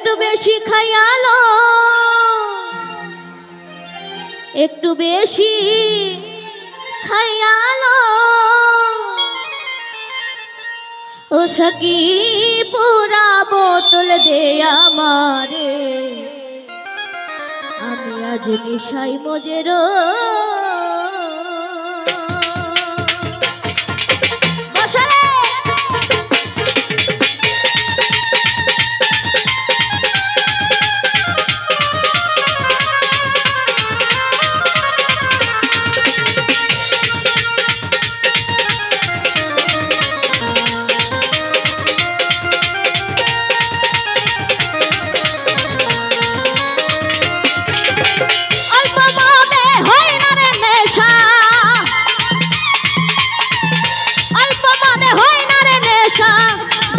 একটু বেশি খাইয়ালো, একটু বেশি খাইয়ালো, ও সখী পুরা বোতল দে আমারে, আমি আজ নেশায় মজেরো।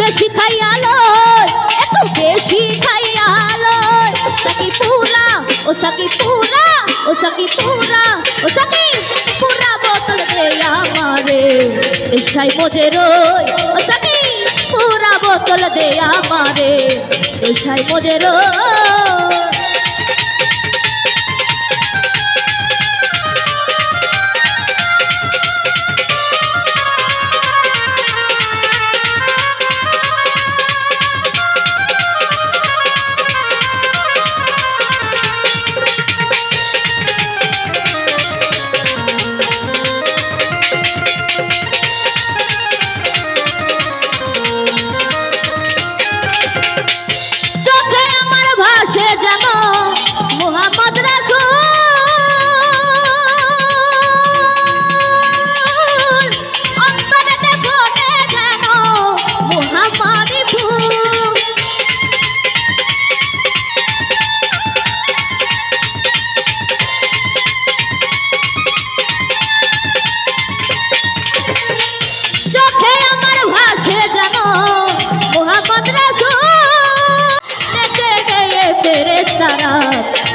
বেশি খাইয়ালো, একটু বেশি খাইয়ালো, সখী পুরা, ও সখী পুরা, ও সখী পুরা, ও সখী পুরা বোতল দে আমারে, নেশায় মজে রই, ও সখী পুরা বোতল দে আমারে, নেশায় মজে রই।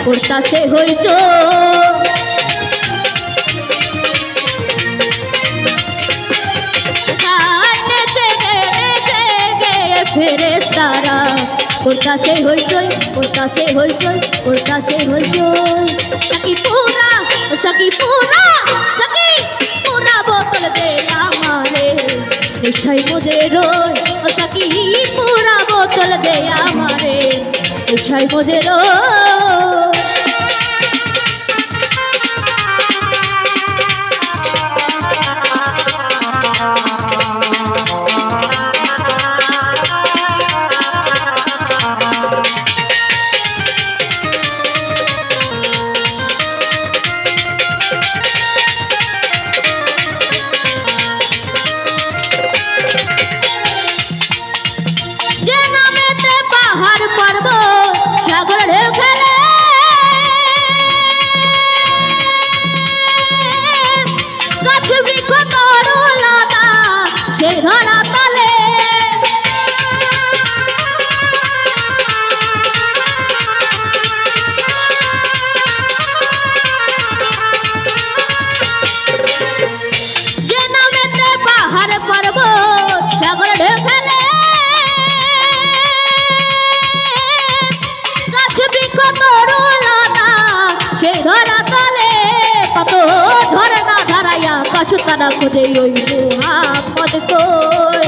उड़ता से होई जो फेरेस्तारा, उड़ता से होई जो, उड़ता से होई जो, उड़ता से होई जो, सखी पूरा, सखी पूरा, सखी पूरा बोतल दे আমারে, নেশায় মজে রই, সখী पूरा बोतल दे আমারে, নেশায় মজে রই। পাহাড় পর্বত সাগর ঢেউ খেলে, গাছ বৃক্ষ তরুলতা সেই ধরা তলে, যে নামেতে পাহাড় পর্বত সাগর ঢেউ খেলে, সেই ধরা তলে কত ঝরনা ধারাইয়া কাশ তারা খুঁজে ওই মুহাম্মদ কই,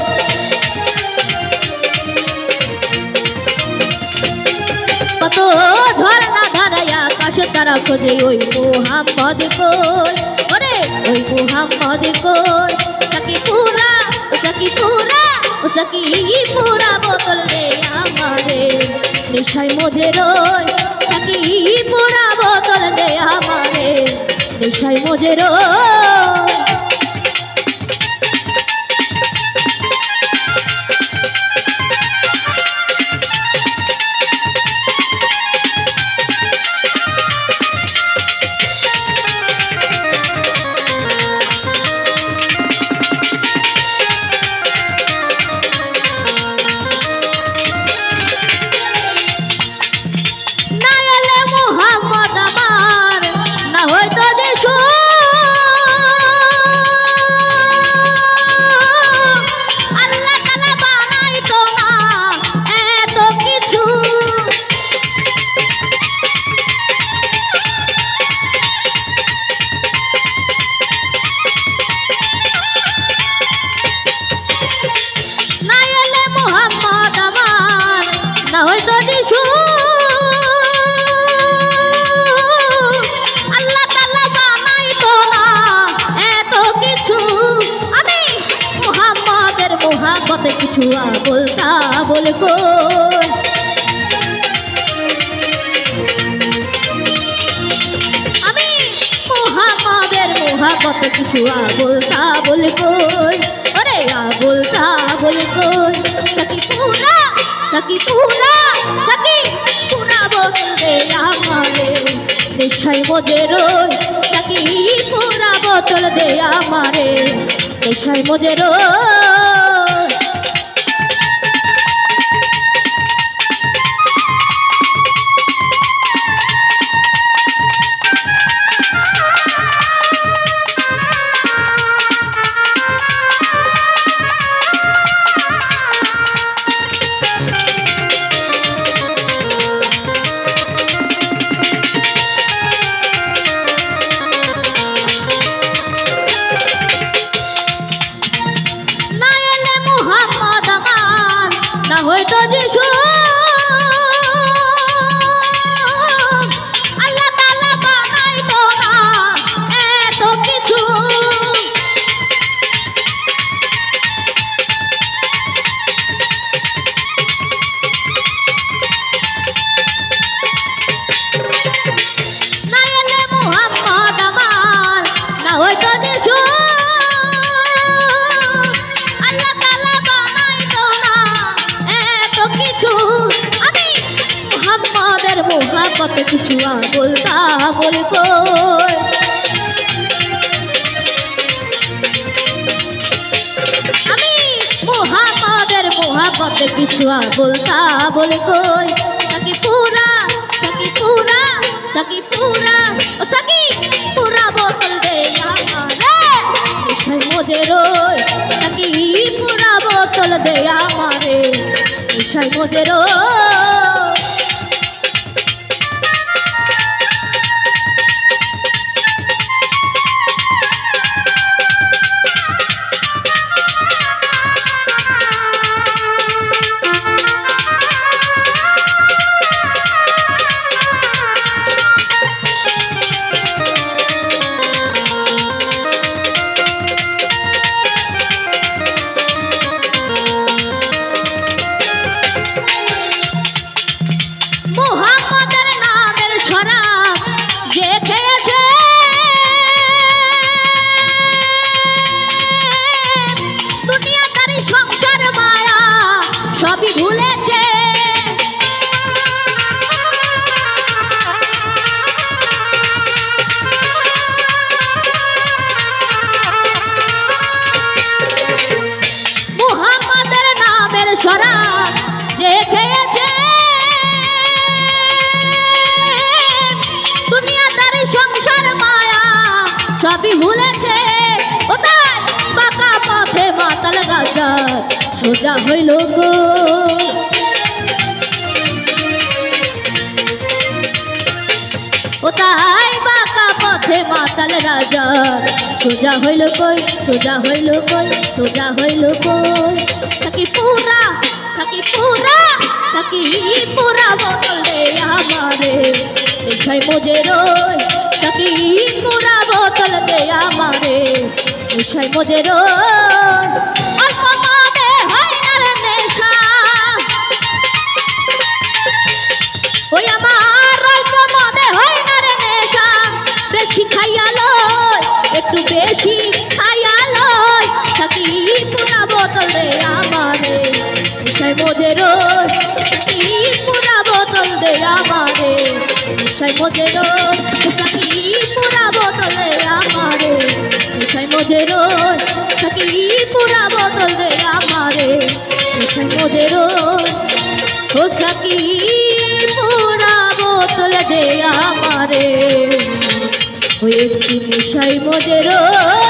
কত ঝরনা ধারাইয়া কাশ তারা খুঁজে ওই মুহাম্মদ কই, ওরে ওই মুহাম্মদ কই, সখী পুরা, সখী পুরা, সখী পুরা বোতল দে আমারে, নেশায় মজে রই, সখী পুরা বোতল দে আমারে, নেশায় মজে রই। মুহাম্মদ আমার না হয়তো দেশ কিছু বলতা বলে কই আমি মোহাম্মদের মোহাব্বত কিছু বলতা বলে কই ওরে বলতা বলে কই সখী পুরা সখী পুরা সখী পুরা বলতে আমারে নেশায় মজে রই সখী পুরা বোতল দে আমারে নেশায় মজে রই হয়তো যিশু আল্লাহ তাআলা বানাইতো না এত কিছু না এলে মুহাম্মদ আমার না হয়তো যিশু মোহাব্বত কিছু বলতা বলে কই আমি মোহাম্মদের মোহাব্বত কিছু বলতা বলে কই সখী পুরা সখী পুরা সখী পুরা ও সখী পুরা বোতল দে আমারে নেশায় মজে রই সখী পুরা বোতল দে আমারে নেশায় মজে রই মোহাম্মদের নামের শরাব যে খেয়েছে দুনিয়াদারি সংসার মায়া সবই ভুলেছে মোহাম্মদের নামের শরাব যে খেয়েছে সংসার মায়া সবই ভুলেছে ওটাই বাঁকা পথে মাতাল রাজা সোজা হইল গো ওটাই বাঁকা পথে মাতাল রাজা সোজা হইল কই সোজা হইল কই সোজা হইল কই সখী পুরা সখী পুরা সখী পুরা বোতল দে আমারে নেশায় মজে রই সখী পুরা বোতল দে আমারে নেশায় মজে রই অল্প মদে হয় না রে নেশা ওই আমার অল্প মদে হয় না রে নেশা বেশি খাইয়া লয় একটু বেশি খাইয়া লয় সখী পুরা বোতল দে আমারে নেশায় মজে রই সখী পুরা বোতল দে আমারে নেশায় মজে রই সখী পুরা বোতল দে আমারে নেশায় মজে রই সখী পুরা বোতল দে আমারে নেশায় মজে রই ও সখী পুরা বোতল দে আমারে ওই একটু নেশায় মজে রই